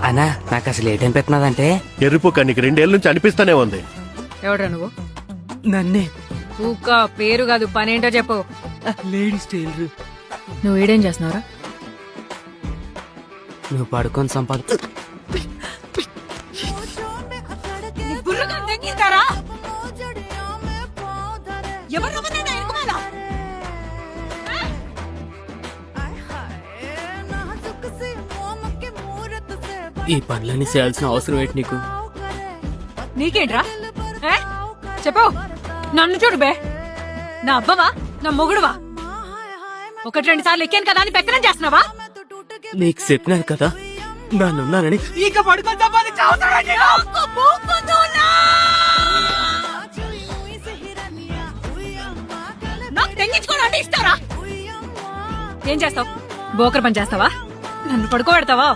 అన్నా నాకు అసలు ఏటనిపిస్తున్నదంటే ఎరుపు నీకు 2 ఏళ్ళ నుంచి అనిపిస్తానే ఉంది. ఎవడ్రా నువ్వు? నన్నే ఊక పేరు కాదు పనేంటో చెప్పు. Ladies tailor. నువ్వు ఈడేం చేస్తున్నావురా? నువ్వు పడుకొని సంపాద ఈ పనులన్నీ చేయాల్సిన అవసరం ఏంటి నీకు? నీకేంట్రా? చెప్పు. నన్ను చూడు బే. నా అబ్బవా నా మొగుడువా? 1-2 సార్లు ఎక్కాను కదా అని పెత్తనం చేస్తున్నావా? నీకు చెప్పినాను కదా నాన్నున్నానని. ఇక పడుకొని సంపాదించే అవసరం ఏంటి నీకు? నాకు తెంగించుకోవడం అంటే ఇస్తారా? ఏం చేస్తావు? బోకర్ పని చేస్తావా? నన్ను పడుకోబెడతావా?